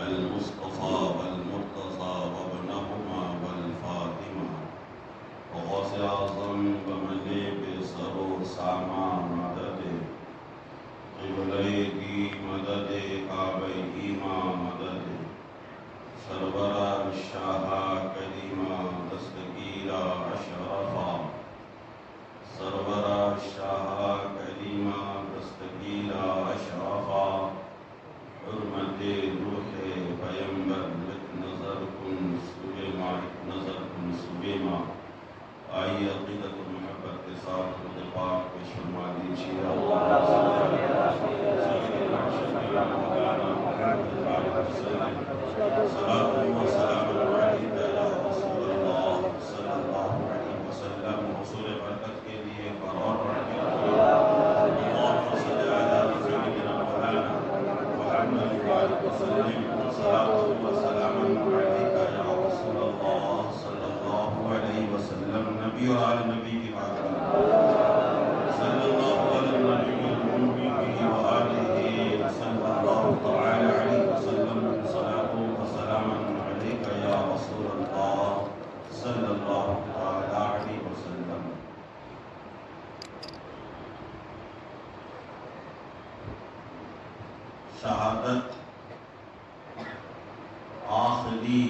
المصطفى والمرتضى وابنهما والفاطمة وغوث اعظم بمنے بے سر و ساما مدد قبلے کی مدد کعبہ ایماں مدد سرورہ شاہ کریمہ دستگیرہ اشرفہ سرورہ شاہ کریمہ دستگیرہ اشرفہ حرمت روح پیمبر لک نظر کن سبیما آئی عقیدت و محبت کے ساتھ خود پاک پیش فرما دیجیے صلاۃ و سلام علیک یا رسول اللہ صلی اللہ علیہ وسلم حصول برکت کے لیے قرار رکھیں اللہم صلی علی سیدنا مولانا محمد وسلم صلاۃ و سلام علیک یا رسول اللہ صلی اللہ علیہ وسلم نبی و آل نبی کی بات صلی اللہ علیہ وآلہ صلی اللہ تعالی علیہ وسلم صلاۃ و سلام علیک یا رسول اللہ صلی اللہ تعالی علیہ وسلم. شہادت آخری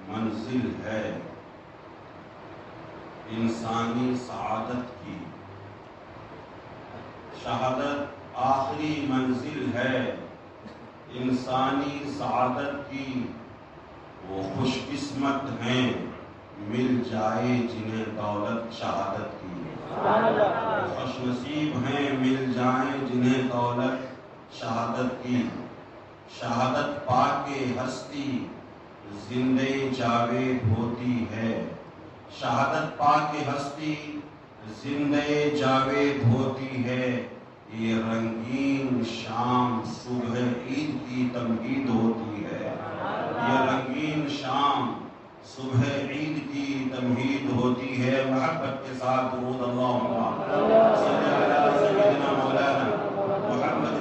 منزل ہے انسانی سعادت کی. شہادت آخری منزل ہے انسانی سعادت کی. وہ خوش قسمت ہیں مل جائے جنہیں دولت شہادت کی. وہ خوش نصیب ہیں مل جائیں جنہیں دولت شہادت کی. شہادت پا کے ہستی زندے جاوید ہوتی ہے. شہادت پا کے ہستی زندے جاوید ہوتی ہے. یہ رنگین شام صبح عید کی تمہید ہوتی ہے. یہ رنگین شام صبح عید کی تمہید ہوتی ہے. محبت کے ساتھ درود اللہم صلی علی سیدنا مولانا محمد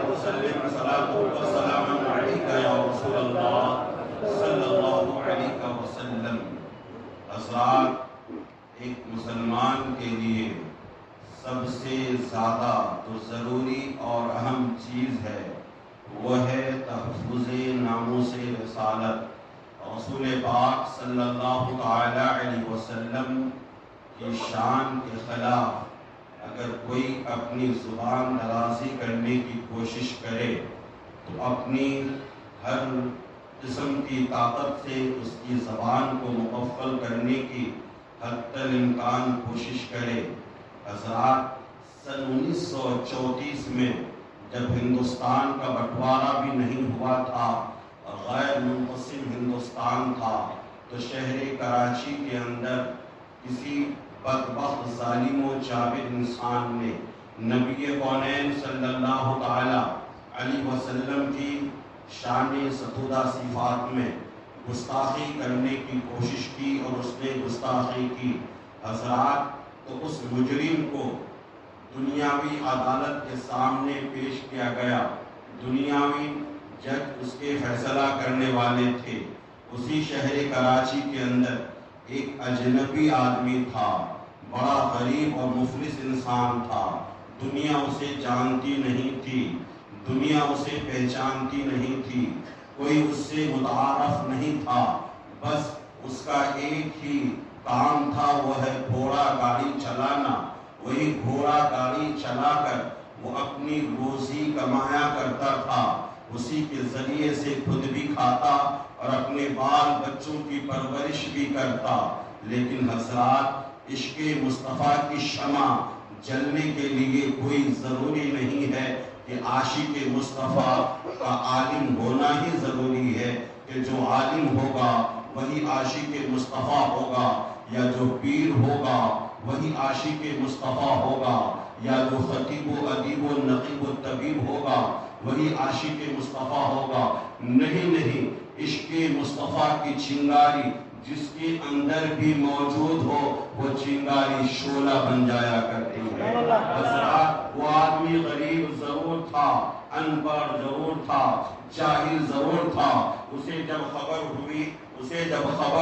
وسلم صلاۃ و سلام علیک یا رسول اللہ صلی اللہ علیہ وسلم. حضرات، ایک مسلمان کے لیے سب سے زیادہ جو ضروری اور اہم چیز ہے وہ ہے تحفظ ناموس رسالت. رسول پاک صلی اللہ تعالی علیہ وسلم کی شان کے خلاف اگر کوئی اپنی زبان درازی کرنے کی کوشش کرے تو اپنی ہر قسم کی طاقت سے اس کی زبان کو مقفل کرنے کی حتی الامکان کوشش کرے. حضرات، سن 1934 میں جب ہندوستان کا بٹوارہ بھی نہیں ہوا تھا اور غیر منقسم ہندوستان تھا، تو شہر کراچی کے اندر کسی بدبخت ظالم و جابر انسان نے نبی کونین صلی اللہ تعالی علیہ وسلم کی شان ستودہ صفات میں گستاخی کرنے کی کوشش کی اور اس نے گستاخی کی. حضرات، تو اس مجرم کو دنیاوی عدالت کے سامنے پیش کیا گیا. دنیاوی جج اس کے فیصلہ کرنے والے تھے. اسی شہر کراچی کے اندر ایک اجنبی آدمی تھا، بڑا غریب اور مفلس انسان تھا. دنیا اسے جانتی نہیں تھی، دنیا اسے پہچانتی نہیں تھی، کوئی اس سے متعارف نہیں تھا. بس اس کا ایک ہی کام تھا، وہ ہے گھوڑا گاڑی چلانا. وہی گھوڑا گاڑی چلا کر وہ اپنی روزی کمایا کرتا تھا. اسی کے ذریعے سے خود بھی کھاتا اور اپنے بال بچوں کی پرورش بھی کرتا. لیکن حضرات، عشق مصطفیٰ کی شمع جلنے کے لیے کوئی ضروری نہیں ہے کہ عاشق مصطفیٰ کا عالم ہونا ہی ضروری ہے کہ جو عالم ہوگا وہی عاشق مصطفیٰ ہوگا، یا جو پیر ہوگا وہی عاشق مصطفیٰ ہوگا، یا جو خطیب و ادیب و نقیب و طبیب ہوگا وہی عاشق مصطفیٰ ہوگا. نہیں، عشق مصطفیٰ کی چنگاری جس کے اندر بھی موجود ہو وہ چنگاری شعلہ بن جایا کرتی ہے۔ حضرات وہ آدمی غریب ضرور تھا، ان پڑھ ضرور تھا، جاہل ضرور تھا، اسے جب خبر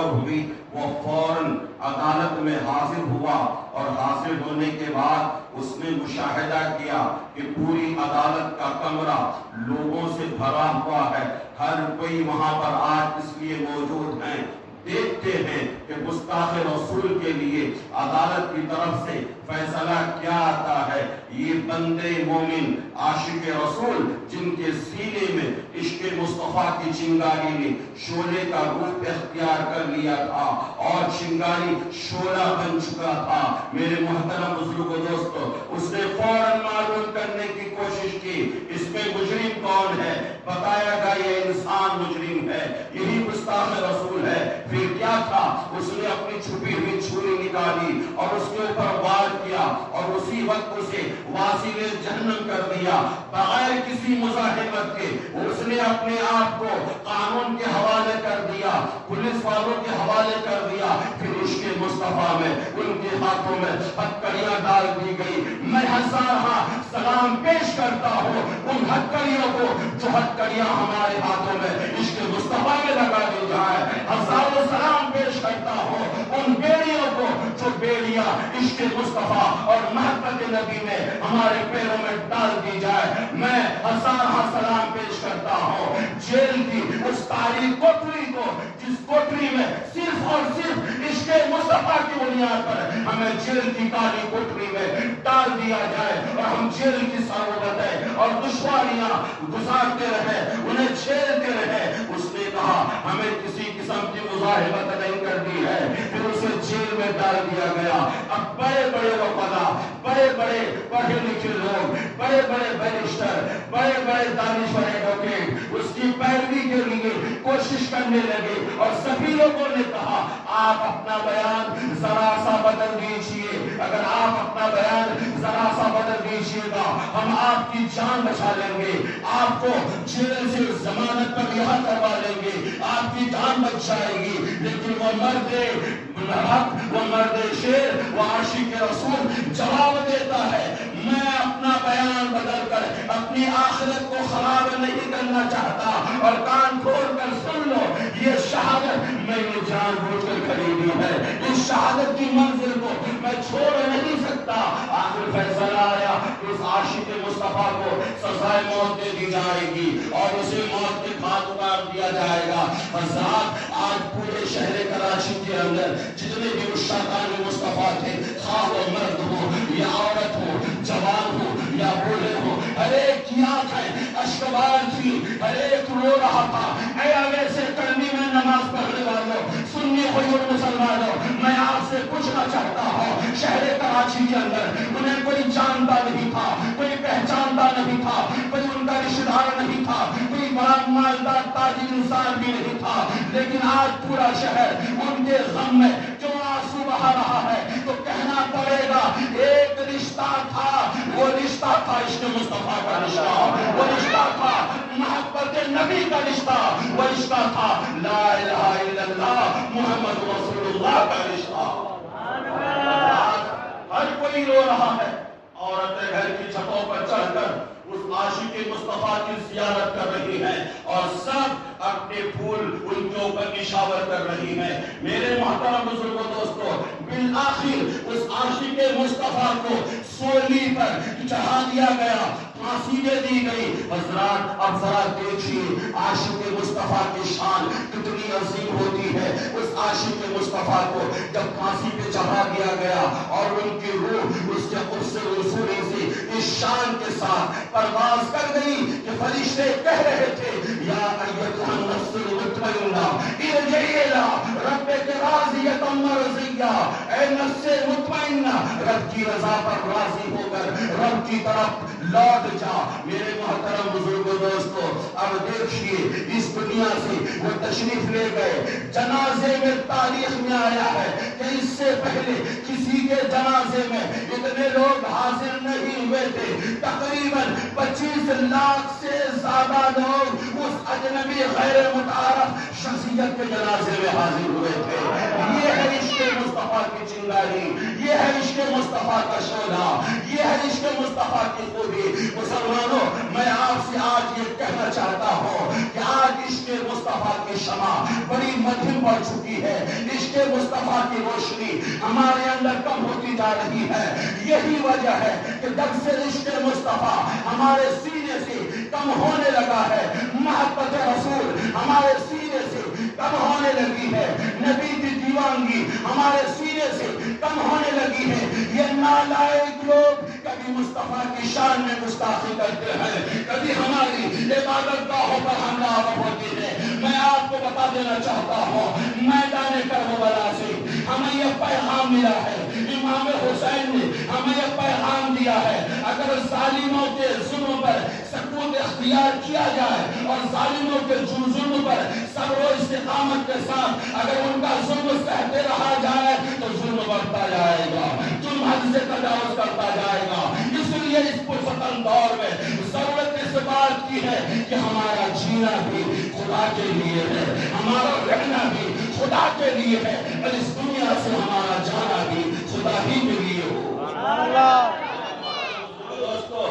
ہوئی وہ فوراً عدالت میں حاضر ہوا، اور حاضر ہونے کے بعد اس نے مشاہدہ کیا کہ پوری عدالت کا کمرہ لوگوں سے بھرا ہوا ہے، ہر کوئی وہاں پر آج اس لیے موجود ہیں، دیکھتے ہیں کہ گستاخ رسول کے لیے عدالت کی طرف سے فیصلہ کیا آتا ہے۔ یہ بندے مومن عاشق رسول جن کے سینے میں عشق مصطفیٰ کی چنگاری نے شعلے کا روپ اختیار کر لیا تھا اور چنگاری شعلہ بن چکا تھا، میرے محترم بزرگ و دوستو، اس نے فوراً معلوم کرنے کی کوشش کی اس میں مجرم کون ہے۔ بتایا گا یہ انسان مجرم ہے، یہی گستاخ رسول ہے۔ پھر کیا تھا، اس نے اپنی چھپی ہوئی چھری نکالی اور اس کے اوپر وار کیا اور اسی وقت اسے واصل جہنم کر دیا بغیر کسی مزاحمت کے۔ اس نے اپنے آپ کو قانون کے حوالے کر دیا، پولیس والوں کے حوالے کر دیا، پھر عشق مصطفیٰ میں ان کے ہاتھوں میں ہتکڑیاں ڈال دی گئی۔ میں ہزارہا سلام پیش کرتا ہوں ان ہتکڑیوں کو جو ہتکڑیاں ہمارے ہاتھوں میں عشق مصطفیٰ میں لگا دی جائے، ہزاروں سلام پیش کرتا ہوں ان بیڑیوں کو جو بیڑیاں عشق مصطفیٰ اور محبت نبی میں ہمارے پیروں میں ڈال دی جائے۔ میں ہزارہا سلام پیش کرتا ہوں جیل کی اس تاریخ کوٹری کو جس کوٹری میں صرف اور صرف عشق مصطفیٰ کی بنیاد پر ہمیں جیل کی کالی کوٹری میں ڈال دیا جائے اور ہم جیل کی صعوبتیں اور دشواریاں گزارتے رہے، انہیں جھیلتے رہے۔ اس نے کہا ہمیں کسی قسم کی مزاحمت نہیں کرنی ہے، پھر اسے جیل میں ڈال دیا گیا۔ اب بڑے بڑے وکلا، بڑے بڑے پڑھے لکھے لوگ، بڑے بڑے بیرسٹر، بڑے بڑے دانشور ایڈوکیٹ اس کی پیروی کے لیے کوشش کرنے لگے اور سبھی لوگوں نے کہا آپ اپنا بیان ذرا سا بدل دیجئے، اگر آپ اپنا بیان ذرا سا بدل دیجئے گا ہم آپ کی جان بچا لیں گے، آپ کو جیل سے ضمانت پر رہا کروا لیں گے، آپ کی جان بچ جائے گی۔ لیکن وہ مرد حق، وہ مرد شیر، وہ عاشق رسول جواب دیتا ہے میں اپنا بیان بدل کر اپنی آخرت کو خراب نہیں کرنا چاہتا، اور کان کھول کر سن لو یہ شہادت میں نے جان بوجھ کر خریدی ہے، اس شہادت کی منزل کو میں چھوڑ نہیں سکتا۔ آخر فیصلہ آیا اس عاشق مصطفیٰ کو سزائے موت دے دی جائے گی اور اسے موت کے گھاٹ اتار دیا جائے گا۔ حضرات آج پورے شہر کراچی کے اندر جتنے بھی مشتاقان مصطفیٰ تھے، خواہ وہ مرد ہو یا عورت ہو، جوان ہو یا بوڑھے ہو، ہر ایک کی آنکھیں اشکبار تھی، ہر ایک رو رہا تھا۔ اے ویسے کرنی میں نماز پڑھنے والوں، سنی ہوئی مسلمانوں، میں آپ سے پوچھنا چاہتا ہوں شہر کراچی کے اندر انہیں کوئی جانتا نہیں تھا، کوئی پہچانتا نہیں تھا، کوئی ان کا رشتہ دار نہیں تھا، کوئی بڑا مالدار تاجر انسان بھی نہیں تھا، لیکن آج پورا شہر ان کے غم میں کیوں آنسو بہا رہا ہے؟ تو کہنا پڑے گا ایک رشتہ تھا، وہ رشتہ تھا عشق مصطفیٰ کا رشتہ، وہ رشتہ تھا محبت نبی کا رشتہ، وہ رشتہ تھا لا الہ الا اللہ محمد رسول اللہ کا رشتہ۔ ہر کوئی رو رہا ہے، عورتیں گھر کی چھتوں پر چڑھ کر اس عاشق مصطفیٰ کی زیارت کر رہی ہیں اور سب اپنے پھول ان کے اوپر نشاور کر رہی ہیں۔ میرے محترم بزرگوں دوستو، بالآخر اس عاشق مصطفیٰ کو سولی پر چڑھا دیا گیا، پھانسی دے دی گئی۔ حضرات اب ذرا دیکھیے عاشق مصطفیٰ کی شان کتنی عظیم ہوتی ہے۔ اس عاشق مصطفیٰ کو جب پھانسی پہ چڑھا دیا گیا اور ان کی روح اس کے قدس رسولی سے اس شان کے ساتھ پرواز کر گئی کہ فرشتے کہہ رہے تھے یا ایتھا النفس المطمئنہ ارجعی الی ربک راضیۃ مرضیہ، اے نفس مطمئنہ رب کی رضا پر راضی ہو کر رب کی طرف لوٹ جا۔ میرے محترم بزرگوں دوستو، اب دیکھیے اس دنیا سے وہ تشریف لے گئے، جنازے میں تاریخ میں آیا ہے کہ اس سے پہلے کسی کے جنازے میں اتنے لوگ حاضر نہیں ہوئے تھے۔ تقریباً 25 لاکھ سے زیادہ لوگ اس اجنبی غیر متعارف شخصیت کے جنازے میں حاضر ہوئے تھے۔ یہ ہے عشق مصطفیٰ کی چنگاری، یہ ہے عشق مصطفیٰ کا شعلہ، یہ ہے عشق مصطفیٰ کی خوبی۔ مسلمانوں، میں آپ سے آج یہ کہنا چاہتا ہوں کہ آج عشق مصطفیٰ کی شمع بڑی مدھم پڑ چکی ہے، عشق مصطفیٰ کی روشنی ہمارے اندر کم ہوتی جا رہی ہے۔ یہی وجہ ہے کہ جب سے عشق مصطفیٰ ہمارے سینے سے کم ہونے لگا ہے، محبت رسول ہمارے سینے سے کم ہونے لگی ہے، نبی کی دیوانگی ہمارے سینے سے کم ہونے لگی ہے، یہ نالائق لوگ کبھی مصطفیٰ کی شان میں گستاخی کرتے ہیں، کبھی ہماری عبادت گاہوں پر حملہ آور ہوتے ہیں۔ میں آپ کو بتا دینا چاہتا ہوں، میدان کربلا سے ہمیں یہ پیغام ملا ہے، امام حسین نے ہمیں یہ پیغام دیا ہے، اگر ظالموں کے ظلم پر سکوت اختیار کیا جائے اور ظالموں کے ظلم پر صبر و استقامت کے ساتھ اگر ان کا ظلم سہتے رہا جائے تو ظلم بڑھتا جائے گا، ظلم حد سے تجاوز کرتا جائے گا۔ اس لیے اس پرفتن دور میں ضرورت اس بات کی ہے کہ ہمارا جینا بھی خدا کے لیے ہے، ہمارا رہنا بھی خدا کے لیے ہے، اور اس دنیا سے ہمارا جانا بھی خدا ہی کے لیے ہو۔ دوستو،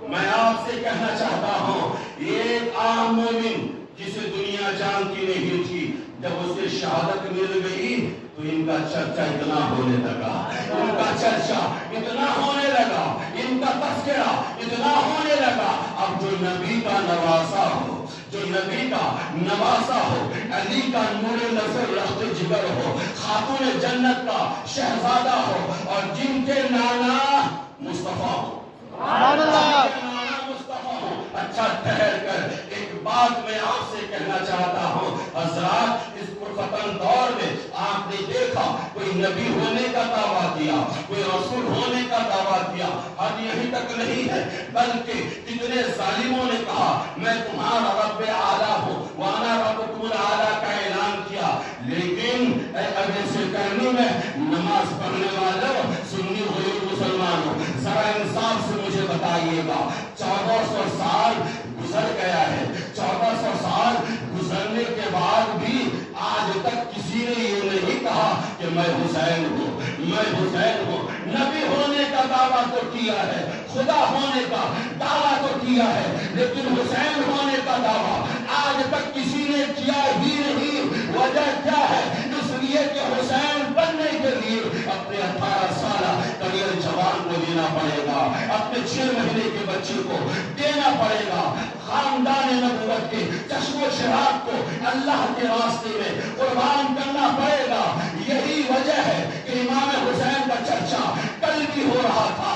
میں آپ سے کہنا چاہتا ہوں، ایک عام مومن جسے دنیا جانتی نہیں تھی، جب اسے شہادت مل گئی تو ان کا چرچا اتنا ہونے لگا، ان کا چرچا اتنا ہونے لگا، ان کا تذکرہ اتنا ہونے لگا۔ اب جو نبی کا نواسا ہو، جو نبی کا نواسا ہو، علی کا نور نظر رخت جگر ہو، خاتون جنت کا شہزادہ ہو، اور جن کے نانا مصطفیٰ ہو، اچھا ٹھہر کر ایک بات میں آپ سے کہنا چاہتا ہوں، حضرات اس پرفتن دور میں آپ نے دیکھا کوئی نبی ہونے کا دعویٰ کیا، کوئی رسول ہونے کا دعویٰ کیا، حد یہیں تک نہیں ہے بلکہ کتنے ظالموں نے کہا میں تمہارا رب اعلیٰ ہوں، وانا ربکم الاعلیٰ کا اعلان کیا۔ لیکن اب ایسے کرنے میں نماز پڑھنے والوں، سنی غیر مسلمانوں، ذرا انصاف سے مجھے بتائیے گا، 1400 سال گزر گیا ہے، 1400 سال گزرنے کے بعد بھی آج تک کسی نے یہ نہیں کہا کہ میں حسین ہوں، میں حسین ہوں۔ نبی ہونے کا دعویٰ تو کیا ہے، خدا ہونے کا دعویٰ تو کیا ہے، لیکن حسین ہونے کا دعویٰ آج تک کسی نے کیا ہی نہیں۔ وجہ کیا ہے؟ اس لیے کہ حسین بننے کے لیے اپنے 18 سالہ کریئر جوان کو دینا پڑے گا، اپنے 6 مہینے کے بچے کو دینا پڑے گا، خاندان نبوت کے چشم و چراغ کو اللہ کے راستے میں قربان کرنا پڑے گا۔ یہی وجہ ہے کہ امام حسین کا چرچا کل بھی ہو رہا تھا،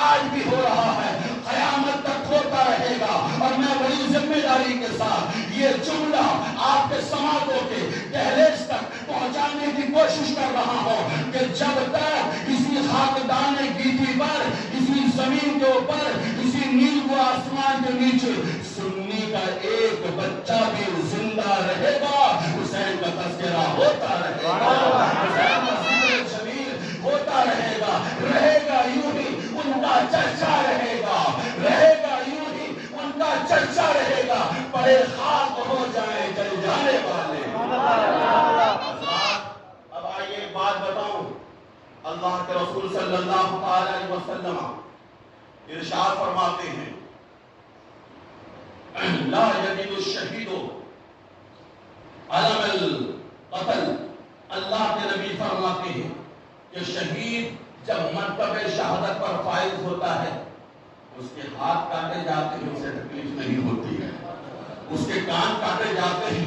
آج بھی ہو رہا ہے، قیامت تک ہوتا رہے گا۔ اور میں بڑی ذمہ داری کے ساتھ یہ جملہ آپ کے سماعتوں کے دہلیز تک پہنچانے کی کوشش کر رہا ہوں کہ جب تک اسی خاکدان گیتی پر، اسی زمین کے اوپر، اسی نیل و آسمان کے نیچے سنی کا ایک بچہ بھی زندہ رہے گا، حسین کا تذکرہ ہوتا رہے گا، حسین کا ذکر جمیل ہوتا رہے گا، رہے گا یوں ہی ان کا چرچا رہے گا، رہے گا یوں ہی ان کا چرچا رہے گا، پڑے خاک ہو جائیں جل جانے والے۔ اب آئیے ایک بات بتاؤں، اللہ کے رسول صلی اللہ علیہ وسلم ارشاد فرماتے ہیں لا یجد الشہید علم القتل، اللہ کے نبی فرماتے ہیں کہ شہید جب مرتبہ شہادت پر فائز ہوتا ہے اس کے ہاتھ کاٹے جاتے ہیں اسے تکلیف نہیں ہوتی ہے، اس کے کان کاٹے جاتے ہیں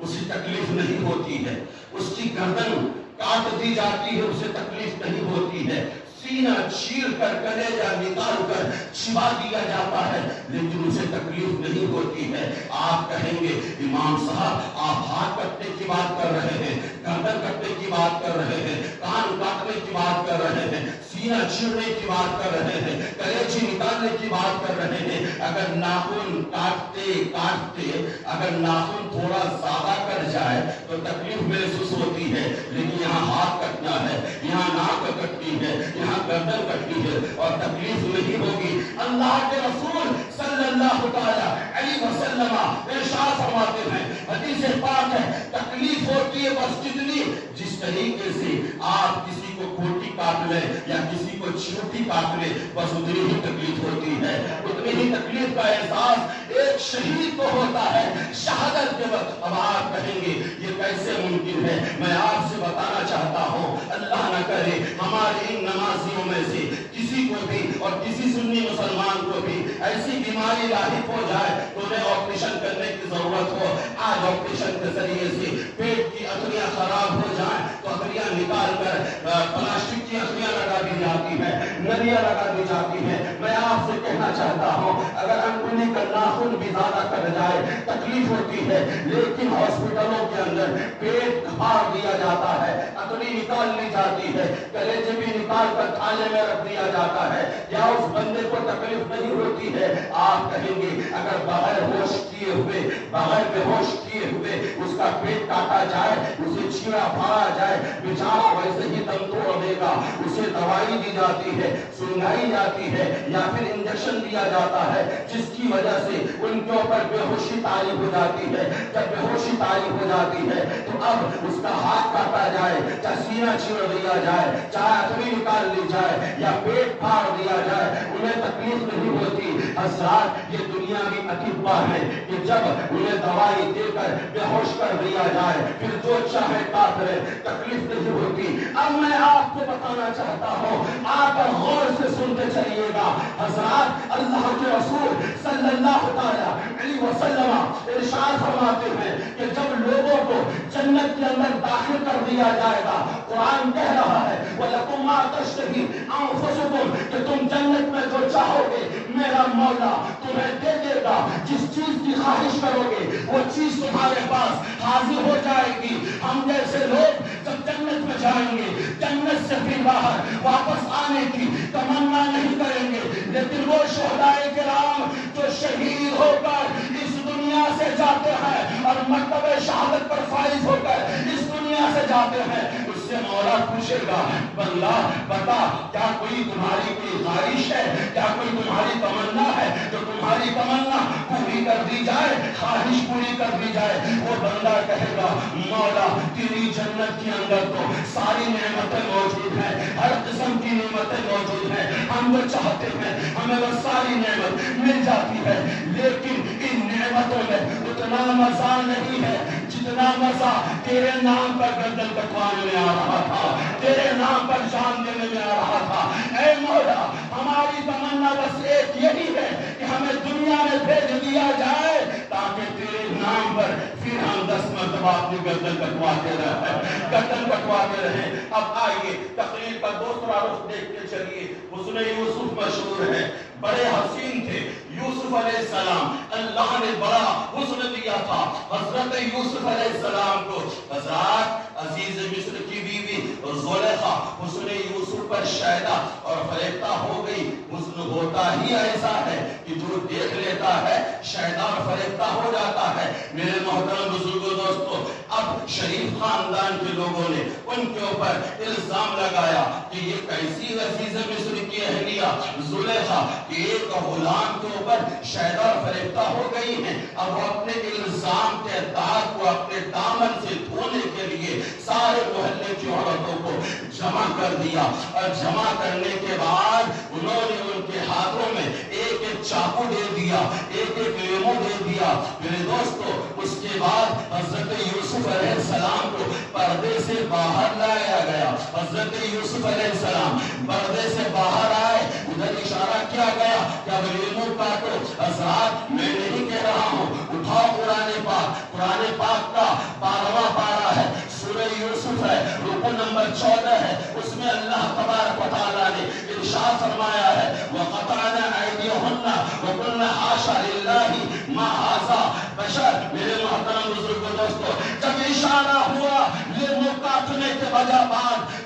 اسے تکلیف نہیں ہوتی ہے، اس کی گردن کاٹ دی جاتی ہے اسے تکلیف نہیں ہوتی ہے، سینہ چیر کر کلیجہ نکال کر چھپا دیا جاتا ہے لیکن اسے تکلیف نہیں ہوتی ہے۔ آپ کہیں گے امام صاحب آپ ہاتھ کٹنے کی بات کر رہے ہیں، گردن کٹنے کی بات کر رہے ہیں، کان کاٹنے کی بات کر رہے ہیں، سینہ چیرنے کی بات کر رہے ہیں، کلیجی نکالنے کی بات کر رہے ہیں. اگر ناخن کاٹتے کاٹتے اگر ناخن تھوڑا زیادہ کٹ جائے تو تکلیف محسوس ہوتی ہے، لیکن یہاں ہاتھ کٹنا ہے، یہاں ناک کٹنی ہے، یہاں گردن کٹنی ہے اور تکلیف نہیں ہوگی. اللہ کے رسول صلی اللہ علیہ وسلم ارشاد فرماتے ہیں، حدیث پاک ہے، تکلیف ہوتی ہے بس کتنی، جس طریقے سے آپ کسی کو کوٹی کاٹ لیں یا کسی کو چیوٹی کاٹ لیں، بس اتنی ہی تکلیف ہوتی ہے. اتنی ہی تکلیف کا احساس ایک شہید کو ہوتا ہے شہادت کے وقت. اب آپ کہیں گے یہ کیسے ممکن ہے؟ میں آپ سے بتانا چاہتا ہوں، اللہ نہ کرے ہمارے ان نمازیوں میں سے کسی کو بھی اور کسی سنی مسلمان کو بھی ایسی بیماری لاحق ہو جائے تو انہیں آپریشن کرنے کی ضرورت ہو. آج آپریشن کے ذریعے سے پیٹ کی اتریاں خراب ہو جائیں تو اتریاں نکال کر پلاسٹک کی اتریاں لگا دی جاتی ہیں، نلیاں لگا دی جاتی ہیں. میں آپ سے کہنا چاہتا ہوں، اگر انگلی کا ناخن بھی زیادہ کٹ جائے تکلیف ہوتی ہے، لیکن ہاسپٹلوں کے اندر پیٹ پھاڑ دیا جاتا ہے، اتری نکال لی جاتی ہے، کلیجے بھی نکال کر تھالے میں رکھ دیا جاتا ہے، یا اس بندے کو تکلیف نہیں ہوتی ہے. آپ کہیں گے اگر بغیر ہوش کیے ہوئے بغیر بے ہوش کیے ہوئے اس کا پیٹ کاٹا جائے، اسے چیرا پھاڑا جائے، بیچارہ ویسے ہی دم توڑ دے گا، اسے دوائی دی جاتی ہے، سنگائی جاتی ہے یا پھر انجیکشن دیا جاتا ہے، جس کی وجہ سے ان کے اوپر بے ہوشی طاری ہو جاتی ہے. جب بے ہوشی طاری ہو جاتی ہے تو اب اس کا ہاتھ کاٹا جائے، چاہے سینہ چیر دیا جائے، چاہے اتری نکال لی جائے یا پیٹ پھاڑ دیا جائے، انہیں تکلیف نہیں ہوتی. حضرات یہ دنیاوی اطباء ہے کہ جب انہیں دوائی دے کر بے ہوش کر دیا جائے پھر جو چاہے کاٹ لے، تکلیف نہیں ہوتی. اب میں آپ کو بتانا چاہتا ہوں، آپ غور سے سنتے چلیے گا. حضرات اللہ کے رسول صلی اللہ علیہ وسلم ارشاد فرماتے ہیں کہ جب لوگوں کو جنت کے اندر داخل کر دیا جائے گا، قرآن کہہ رہا ہے وَلَكُمْ مَا تَشْتَهِي أَنفُسُكُمْ کہ تم جنت میں جو چاہو گے میرا مولا تمہیں دے دے گا. جس چیز کی خواہش کرو گے وہ چیز تمہارے پاس حاضر ہو جائے گی. ہم جیسے لوگ جب جنت میں جائیں گے جنت سے پھر باہر واپس آنے کی تمنا نہیں کریں گے، لیکن وہ شہدائے کرام جو شہید ہو کر اس دنیا سے جاتے ہیں اور مرتبہ شہادت پر فائز ہو کر اس دنیا سے جاتے ہیں، اس سے مولا پوچھے گا بندہ بتا کیا کوئی تمہاری کوئی خواہش ہے، کیا کوئی تمہاری تمنا ہے جو تمہاری تمنا پوری کر دی جائے، خواہش پوری کر دی جائے. وہ بندہ کہے گا مولا تیری جنت کے اندر تو ساری نعمتیں موجود ہیں، ہر قسم کی نعمتیں موجود ہیں، ہم وہ چاہتے ہیں ہمیں وہ ساری نعمت مل جاتی ہے، لیکن ان نعمتوں میں اتنا مزہ نہیں ہے جتنا مزہ تیرے نام پر گردن کٹوانے میں آ رہا تھا، تیرے نام پر جان دینے میں آ رہا تھا. اے مولا ہماری تمنا بس ایک یہی ہے کہ ہمیں دنیا میں بھیج دیا جائے تاکہ تیرے نام پر پھر ہم 10 مرتبہ اپنی گردن کٹواتے رہیں. اب آئیے تقریر کا دوسرا رخ دیکھتے چلیے. حسن یوسف مشہور ہے، بڑے حسین تھے یوسف علیہ السلام. اللہ نے بڑا حسن دیا تھا حضرت یوسف علیہ السلام کو. حضرات عزیز مصر کی بیوی زلیخا حسن یوسف پر شائدہ اور فریفتہ ہو گئی. حسن ہوتا ہی ایسا ہے کہ جو دیکھ لیتا ہے شائدہ اور فریفتہ ہو جاتا ہے. میرے محترم بزرگوں دوستو، اب شریف خاندان کے لوگوں نے ان کے اوپر الزام لگایا کہ یہ کیسی عزیز مصر کی اہلیہ زلیخا کہ ایک غلام کے اوپر شائدہ اور فریفتہ ہو گئی ہیں. اب وہ اپنے الزام کے داغ کو اپنے دامن سے دھونے کے لیے سارے محلے کی عورتوں کو جمع کر دیا اور جمع کرنے کے بعد انہوں نے ان کے ہاتھوں میں ایک ایک چاقو دے دیا، ایک ایک لیمو دے دیا. میرے دوستو اس کے بعد حضرت یوسف علیہ السلام کو پردے سے باہر لایا گیا. حضرت یوسف علیہ السلام پردے سے باہر آئے، ادھر اشارہ کیا گیا کہ اب لیمو کاٹو. حضرات میں نہیں کہہ رہا ہوں، اٹھاؤ قرآن پاک کا 12واں پارہ ہے، سورہ یوسف ہے، رکو نمبر 14 ہے. اس میں اللہ تبارک و تعالیٰ نے ارشاد فرمایا ہے وَقَطَعْنَا أَيْدِيَهُنَّ وَقُلْنَا حَاشَا لِلَّهِ مَا هَٰذَا بَشَرٌ. میرے محترم بزرگوں دوستو، جب اشارہ ہوا لیمو کاٹنے کے وجہ بعد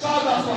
1400